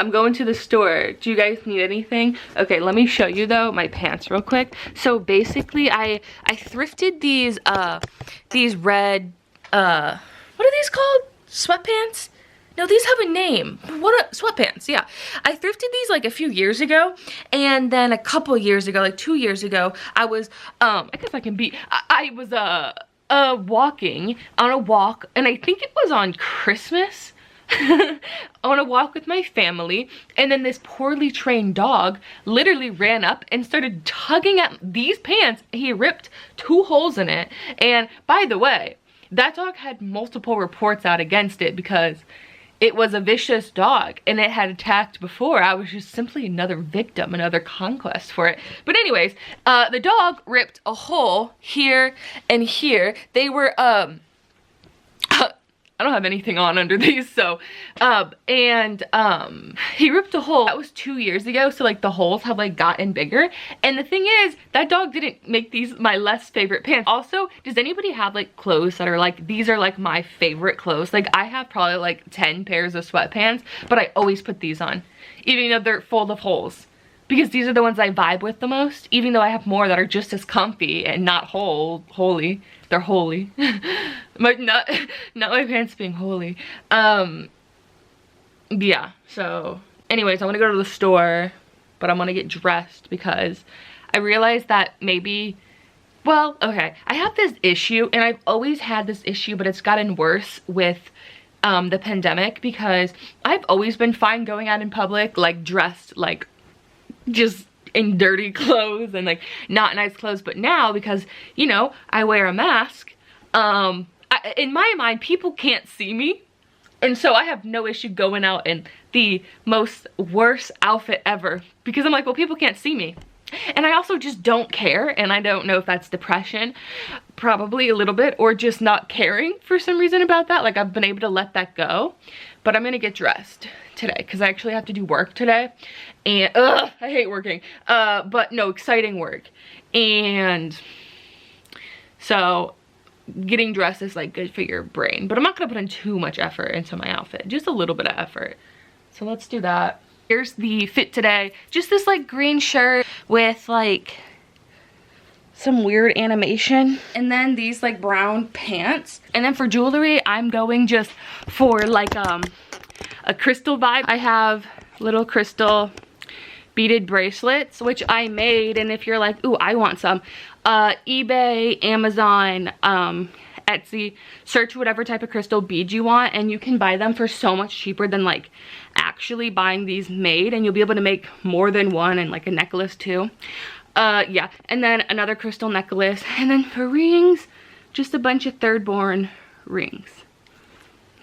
I'm going to the store. Do you guys need anything? Okay, let me show you though my pants real quick. So basically I thrifted these red, what are these called? Sweatpants? No, these have a name. Sweatpants, yeah. I thrifted these like a few years ago, and then a couple years ago, like 2 years ago, I was, I guess I can be, I was walking on a walk, and I think it was on Christmas, on a walk with my family, and then this poorly trained dog literally ran up and started tugging at these pants. He ripped 2 holes in it, and by the way, that dog had multiple reports out against it because it was a vicious dog and it had attacked before. I was just simply another victim, another conquest for it. But anyways, the dog ripped a hole here and here. They were, I don't have anything on under these, so, he ripped a hole. That was 2 years ago, so like the holes have like gotten bigger. And the thing is, that dog didn't make these my less favorite pants. Also, does anybody have like clothes that are like, these are like my favorite clothes? Like I have probably like 10 pairs of sweatpants, but I always put these on, even though they're full of holes. Because these are the ones I vibe with the most, even though I have more that are just as comfy and not holy. They're holy. not my pants being holy. Yeah, so anyways, I want to go to the store, but I want to get dressed because I realized that maybe, well, okay, I have this issue, and I've always had this issue, but it's gotten worse with the pandemic, because I've always been fine going out in public, like dressed like just in dirty clothes and like not nice clothes. But now, because you know I wear a mask, in my mind people can't see me, and so I have no issue going out in the most worst outfit ever, because I'm like, well, people can't see me. And I also just don't care, and I don't know if that's depression, probably a little bit, or just not caring for some reason about that. Like I've been able to let that go. But I'm gonna get dressed today because I actually have to do work today, and I hate working, but no, exciting work. And so getting dressed is like good for your brain, but I'm not gonna put in too much effort into my outfit, just a little bit of effort. So let's do that. Here's the fit today. Just this like green shirt with like some weird animation, and then these like brown pants. And then for jewelry, I'm going just for like a crystal vibe. I have little crystal beaded bracelets, which I made, and if you're like, ooh, I want some, eBay, Amazon, Etsy, search whatever type of crystal beads you want, and you can buy them for so much cheaper than like actually buying these made, and you'll be able to make more than one, and like a necklace too. Yeah, and then another crystal necklace, and then for rings, just a bunch of third-born rings.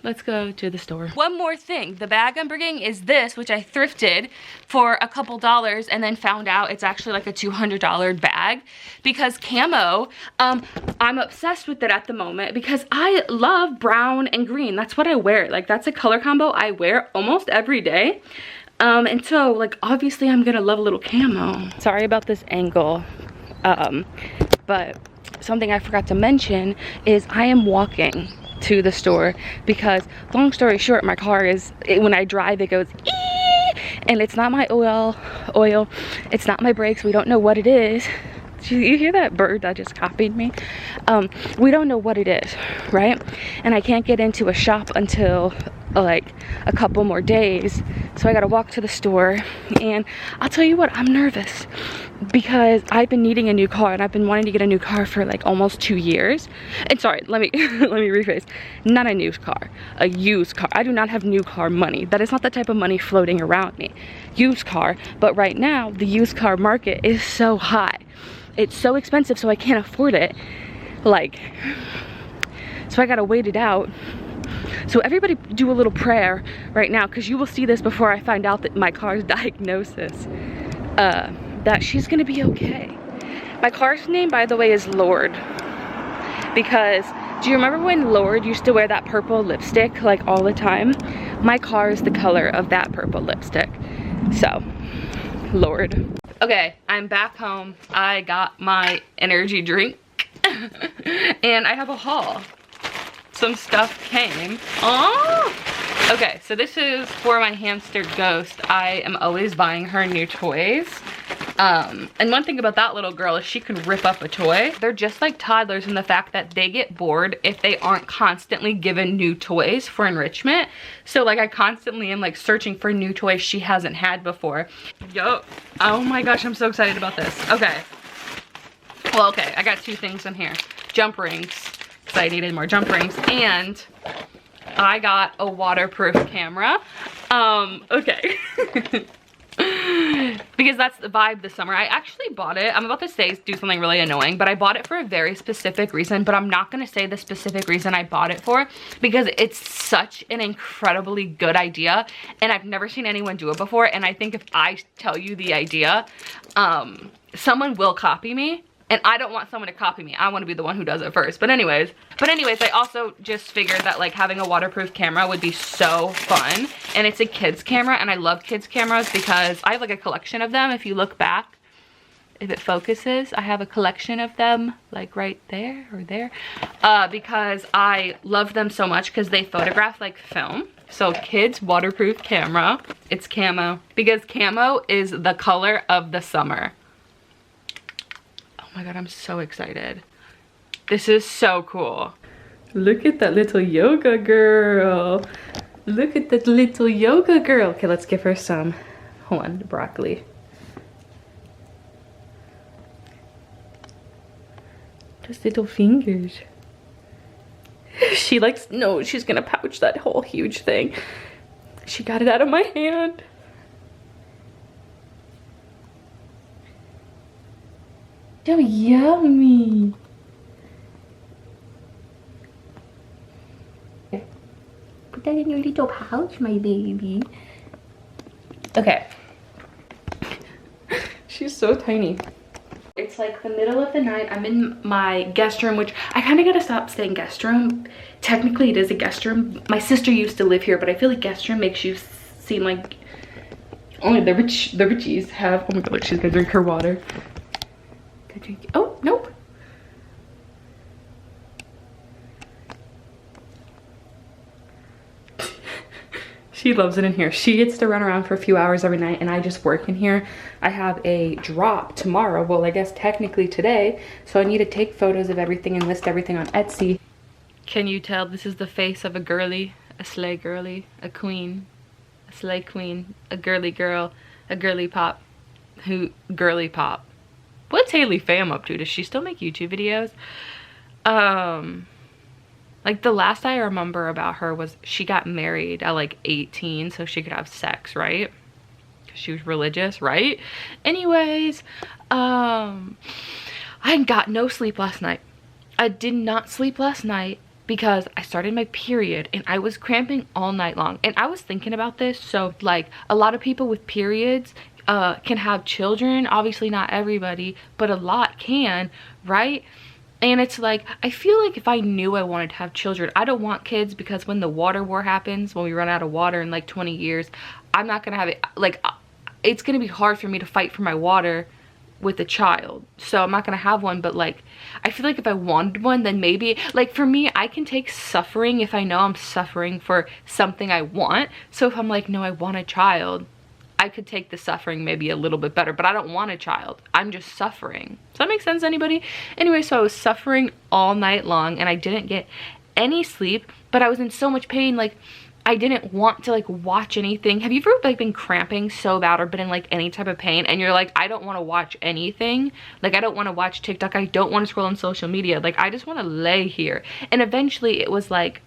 Let's go to the store. One more thing, the bag I'm bringing is this, which I thrifted for a couple dollars and then found out it's actually like a $200 bag, because camo, I'm obsessed with it at the moment because I love brown and green. That's what I wear. Like that's a color combo I wear almost every day. And so like obviously I'm gonna love a little camo. Sorry about this angle, but something I forgot to mention is I am walking to the store because, long story short, my car is, when I drive it goes ee, and it's not my oil, it's not my brakes, we don't know what it is. You hear that bird that just copied me? We don't know what it is, right? And I can't get into a shop until like a couple more days, so I gotta walk to the store. And I'll tell you what, I'm nervous because I've been needing a new car, and I've been wanting to get a new car for like almost 2 years. And sorry, let me rephrase, not a new car, a used car. I do not have new car money. That is not the type of money floating around me. Used car, but right now the used car market is so high. It's so expensive, so I can't afford it. Like, so I gotta wait it out. So everybody do a little prayer right now, because you will see this before I find out that my car's diagnosis, that she's gonna be okay. My car's name, by the way, is Lord, because do you remember when Lord used to wear that purple lipstick like all the time? My car is the color of that purple lipstick. So, Lord. Okay, I'm back home. I got my energy drink and I have a haul. Some stuff came. Oh, Okay, so this is for my hamster Ghost. I am always buying her new toys. And one thing about that little girl is she can rip up a toy. They're just like toddlers in the fact that they get bored if they aren't constantly given new toys for enrichment. So like I constantly am like searching for new toys she hasn't had before. Yo, oh my gosh, I'm so excited about this. Okay. Well, okay, I got 2 things in here. Jump rings, because I needed more jump rings, and I got a waterproof camera. Okay. Because that's the vibe this summer. I actually bought it. I'm about to do something really annoying, but I bought it for a very specific reason, but I'm not gonna say the specific reason I bought it for because it's such an incredibly good idea and I've never seen anyone do it before, and I think if I tell you the idea, someone will copy me. And I don't want someone to copy me. I want to be the one who does it first. But anyways, I also just figured that like having a waterproof camera would be so fun. And it's a kid's camera, and I love kids cameras because I have like a collection of them. If you look back, if it focuses, I have a collection of them like right there or there. Because I love them so much because they photograph like film. So kids waterproof camera, it's camo. Because camo is the color of the summer. Oh my god, I'm so excited. This is so cool. Look at that little yoga girl. Look at that little yoga girl. Okay, let's give her some, hold on, broccoli. Just little fingers. She likes, no, she's gonna pouch that whole huge thing. She got it out of my hand. So yummy. Put that in your little pouch, my baby. Okay. She's so tiny. It's like the middle of the night. I'm in my guest room, which I kind of gotta stop saying guest room. Technically, it is a guest room. My sister used to live here, but I feel like guest room makes you seem like only the richies have. Oh my god, look, she's gonna drink her water. Oh, nope. She loves it in here. She gets to run around for a few hours every night, and I just work in here. I have a drop tomorrow. Well, I guess technically today. So I need to take photos of everything and list everything on Etsy. Can you tell this is the face of a girly, a slay girly, a queen, a slay queen, a girly girl, a girly pop, girly pop. What's Haley Pham up to? Does she still make YouTube videos? Like the last I remember about her was she got married at like 18 so she could have sex, right? She was religious, right? Anyways, I got no sleep last night. I did not sleep last night because I started my period and I was cramping all night long. And I was thinking about this. So like a lot of people with periods can have children. Obviously not everybody, but a lot can, right? And it's like, I feel like if I knew I wanted to have children, I don't want kids because when the water war happens, when we run out of water in like 20 years, I'm not gonna have it. Like, it's gonna be hard for me to fight for my water with a child. So I'm not gonna have one, but like, I feel like if I wanted one, then maybe, like for me, I can take suffering if I know I'm suffering for something I want. So if I'm like, no, I want a child, I could take the suffering maybe a little bit better, but I don't want a child. I'm just suffering. Does that make sense, anybody? Anyway, so I was suffering all night long and I didn't get any sleep, but I was in so much pain. Like, I didn't want to like watch anything. Have you ever like been cramping so bad or been in like any type of pain and you're like, I don't want to watch anything. Like, I don't want to watch TikTok. I don't want to scroll on social media. Like, I just want to lay here. And eventually it was like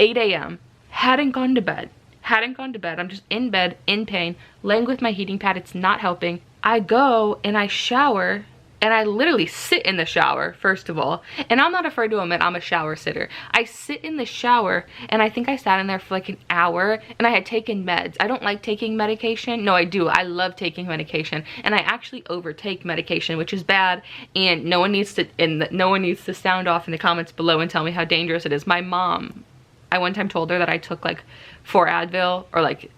8 a.m. Hadn't gone to bed. I'm just in bed, in pain, laying with my heating pad. It's not helping. I go and I shower, and I literally sit in the shower, first of all. And I'm not afraid to admit I'm a shower sitter. I sit in the shower, and I think I sat in there for like an hour, and I had taken meds. I don't like taking medication. No, I do. I love taking medication, and I actually overtake medication, which is bad, and no one needs to sound off in the comments below and tell me how dangerous it is. My mom, I one time told her that I took like 4 Advil or like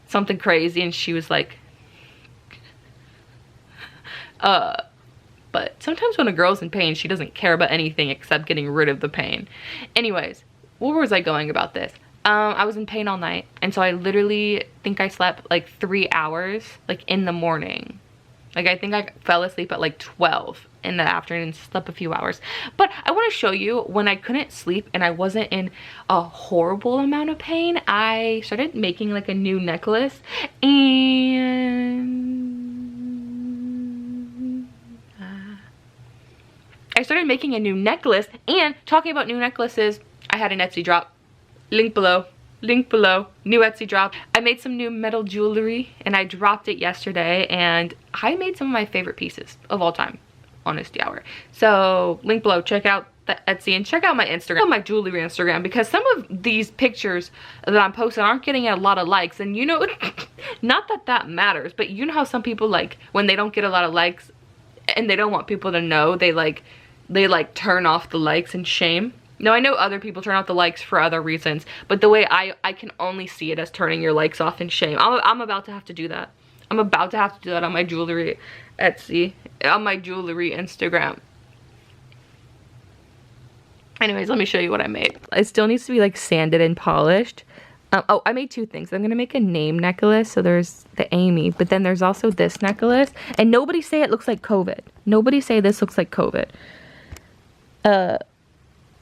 something crazy, and she was like, but sometimes when a girl's in pain, she doesn't care about anything except getting rid of the pain. Anyways, where was I going about this? I was in pain all night, and so I literally think I slept like 3 hours, like in the morning. Like I think I fell asleep at like 12 in the afternoon and slept a few hours. But I want to show you when I couldn't sleep and I wasn't in a horrible amount of pain, I started making like a new necklace, and I started making a new necklace. And talking about new necklaces, I had an Etsy drop. Link below. Link below. New Etsy drop. I made some new metal jewelry and I dropped it yesterday, and I made some of my favorite pieces of all time. Honesty hour. So link below. Check out the Etsy and check out my Instagram, my jewelry Instagram, because some of these pictures that I'm posting aren't getting a lot of likes. And you know, not that that matters, but you know how some people, like, when they don't get a lot of likes and they don't want people to know, they turn off the likes in shame. No, I know other people turn off the likes for other reasons, but the way I can only see it as turning your likes off in shame. I'm about to have to do that. I'm about to have to do that on my jewelry Etsy, on my jewelry Instagram. Anyways, let me show you what I made. It still needs to be like sanded and polished. Oh, I made two things. I'm gonna make a name necklace. So there's the Amy, but then there's also this necklace. And nobody say it looks like COVID. Nobody say this looks like COVID.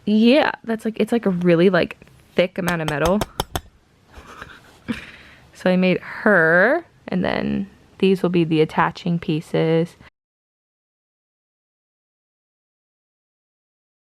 Yeah, that's like, it's like a really like thick amount of metal. So I made her, and then these will be the attaching pieces.